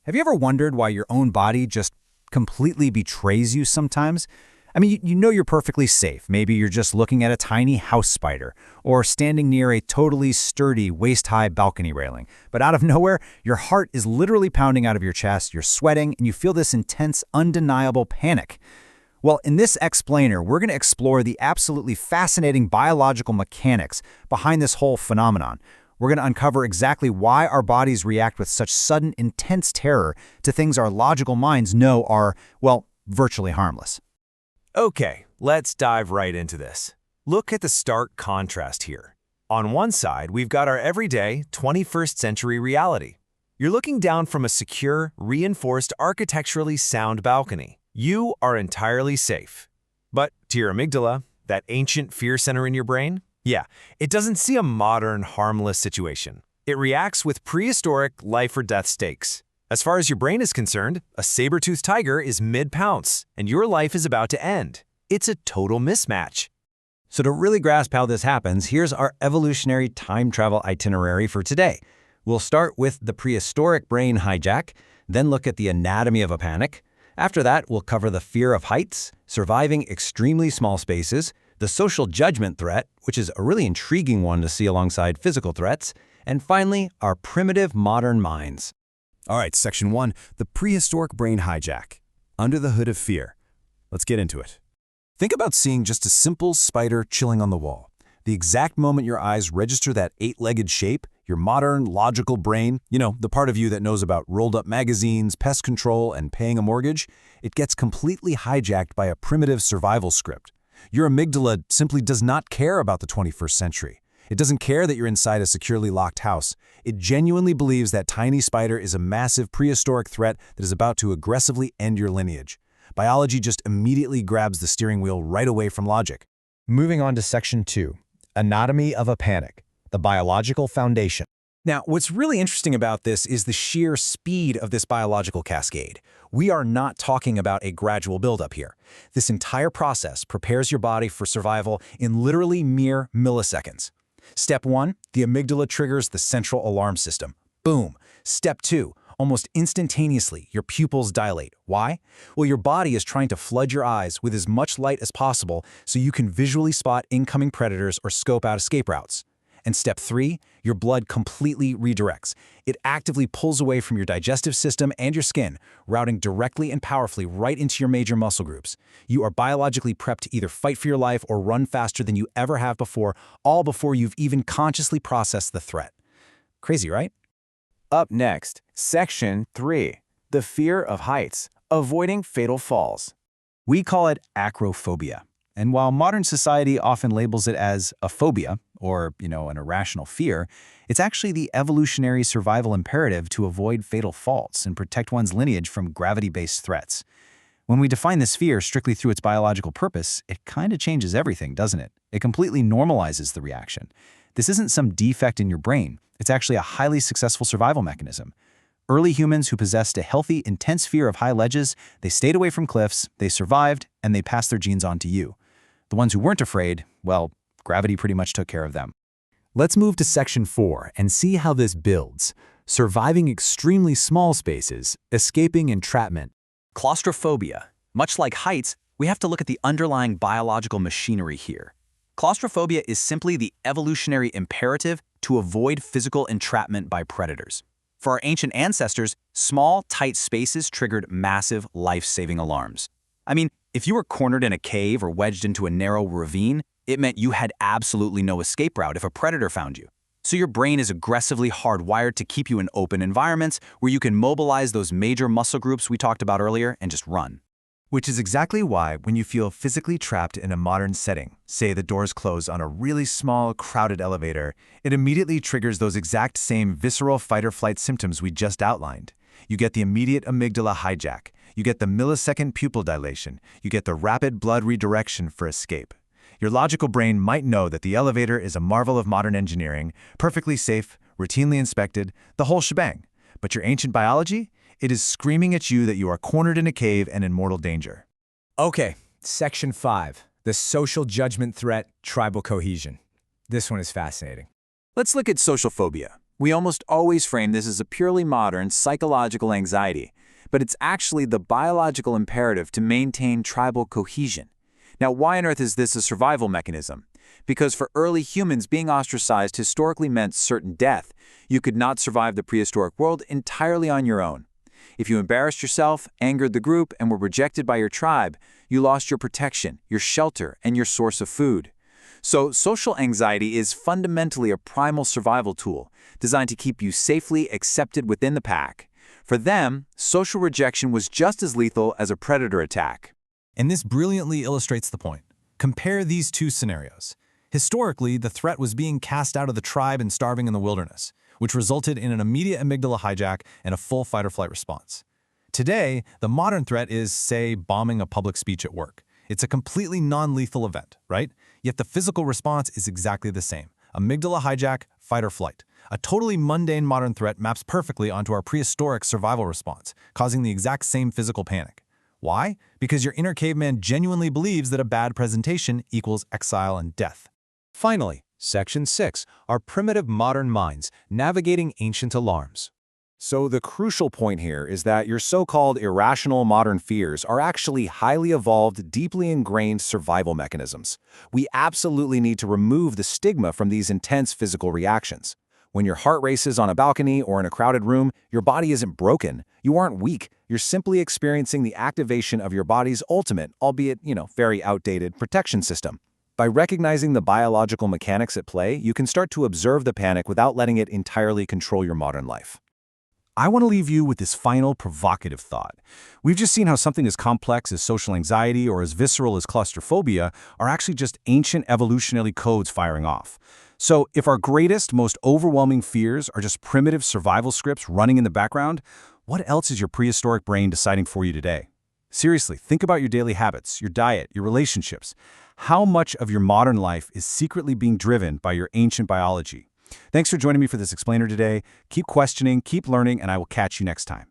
Have you ever wondered why your own body just completely betrays you sometimes? I mean, you know you're perfectly safe. Maybe you're just looking at a tiny house spider or standing near a totally sturdy waist-high balcony railing. But out of nowhere, your heart is literally pounding out of your chest, you're sweating, and you feel this intense, undeniable panic. Well, in this explainer, we're going to explore the absolutely fascinating biological mechanics behind this whole phenomenon. We're going to uncover exactly why our bodies react with such sudden, intense terror to things our logical minds know are, well, virtually harmless. Okay, let's dive right into this. Look at the stark contrast here. On one side, we've got our everyday, 21st century reality. You're looking down from a secure, reinforced, architecturally sound balcony. You are entirely safe. But to your amygdala, that ancient fear center in your brain, yeah, it doesn't see a modern, harmless situation. It reacts with prehistoric life-or-death stakes. As far as your brain is concerned, a saber-toothed tiger is mid-pounce, and your life is about to end. It's a total mismatch. So to really grasp how this happens, here's our evolutionary time travel itinerary for today. We'll start with the prehistoric brain hijack, then look at the anatomy of a panic. After that, we'll cover the fear of heights, surviving extremely small spaces, the social judgment threat, which is a really intriguing one to see alongside physical threats, and finally, our primitive modern minds. All right, Section 1, the prehistoric brain hijack. Under the hood of fear. Let's get into it. Think about seeing just a simple spider chilling on the wall. The exact moment your eyes register that eight-legged shape, your modern, logical brain, the part of you that knows about rolled-up magazines, pest control, and paying a mortgage, it gets completely hijacked by a primitive survival script. Your amygdala simply does not care about the 21st century. It doesn't care that you're inside a securely locked house. It genuinely believes that tiny spider is a massive prehistoric threat that is about to aggressively end your lineage. Biology just immediately grabs the steering wheel right away from logic. Moving on to Section 2, Anatomy of a Panic, the biological foundation. Now, what's really interesting about this is the sheer speed of this biological cascade. We are not talking about a gradual buildup here. This entire process prepares your body for survival in literally mere milliseconds. Step 1, the amygdala triggers the central alarm system. Boom. Step 2, almost instantaneously, your pupils dilate. Why? Well, your body is trying to flood your eyes with as much light as possible so you can visually spot incoming predators or scope out escape routes. And step 3, your blood completely redirects. It actively pulls away from your digestive system and your skin, routing directly and powerfully right into your major muscle groups. You are biologically prepped to either fight for your life or run faster than you ever have before, all before you've even consciously processed the threat. Crazy, right? Up next, Section 3, the fear of heights, avoiding fatal falls. We call it acrophobia. And while modern society often labels it as a phobia, or, an irrational fear, it's actually the evolutionary survival imperative to avoid fatal faults and protect one's lineage from gravity-based threats. When we define this fear strictly through its biological purpose, it kind of changes everything, doesn't it? It completely normalizes the reaction. This isn't some defect in your brain. It's actually a highly successful survival mechanism. Early humans who possessed a healthy, intense fear of high ledges, they stayed away from cliffs, they survived, and they passed their genes on to you. The ones who weren't afraid, well, gravity pretty much took care of them. Let's move to Section 4 and see how this builds. Surviving extremely small spaces, escaping entrapment. Claustrophobia. Much like heights, we have to look at the underlying biological machinery here. Claustrophobia is simply the evolutionary imperative to avoid physical entrapment by predators. For our ancient ancestors, small, tight spaces triggered massive, life-saving alarms. I mean, if you were cornered in a cave or wedged into a narrow ravine, it meant you had absolutely no escape route if a predator found you. So your brain is aggressively hardwired to keep you in open environments where you can mobilize those major muscle groups we talked about earlier and just run. Which is exactly why when you feel physically trapped in a modern setting, say the doors close on a really small, crowded elevator, it immediately triggers those exact same visceral fight-or-flight symptoms we just outlined. You get the immediate amygdala hijack. You get the millisecond pupil dilation. You get the rapid blood redirection for escape. Your logical brain might know that the elevator is a marvel of modern engineering, perfectly safe, routinely inspected, the whole shebang. But your ancient biology? It is screaming at you that you are cornered in a cave and in mortal danger. Okay, Section 5, the social judgment threat, tribal cohesion. This one is fascinating. Let's look at social phobia. We almost always frame this as a purely modern psychological anxiety, but it's actually the biological imperative to maintain tribal cohesion. Now, why on earth is this a survival mechanism? Because for early humans, being ostracized historically meant certain death. You could not survive the prehistoric world entirely on your own. If you embarrassed yourself, angered the group, and were rejected by your tribe, you lost your protection, your shelter, and your source of food. So, social anxiety is fundamentally a primal survival tool designed to keep you safely accepted within the pack. For them, social rejection was just as lethal as a predator attack. And this brilliantly illustrates the point. Compare these two scenarios. Historically, the threat was being cast out of the tribe and starving in the wilderness, which resulted in an immediate amygdala hijack and a full fight-or-flight response. Today, the modern threat is, say, bombing a public speech at work. It's a completely non-lethal event, right? Yet the physical response is exactly the same. Amygdala hijack, fight or flight. A totally mundane modern threat maps perfectly onto our prehistoric survival response, causing the exact same physical panic. Why? Because your inner caveman genuinely believes that a bad presentation equals exile and death. Finally, Section 6, our primitive modern minds navigating ancient alarms. So the crucial point here is that your so-called irrational modern fears are actually highly evolved, deeply ingrained survival mechanisms. We absolutely need to remove the stigma from these intense physical reactions. When your heart races on a balcony or in a crowded room, your body isn't broken. You aren't weak. You're simply experiencing the activation of your body's ultimate, albeit, very outdated, protection system. By recognizing the biological mechanics at play, you can start to observe the panic without letting it entirely control your modern life. I want to leave you with this final provocative thought. We've just seen how something as complex as social anxiety or as visceral as claustrophobia are actually just ancient evolutionary codes firing off. So if our greatest, most overwhelming fears are just primitive survival scripts running in the background, what else is your prehistoric brain deciding for you today? Seriously, think about your daily habits, your diet, your relationships. How much of your modern life is secretly being driven by your ancient biology? Thanks for joining me for this explainer today. Keep questioning, keep learning, and I will catch you next time.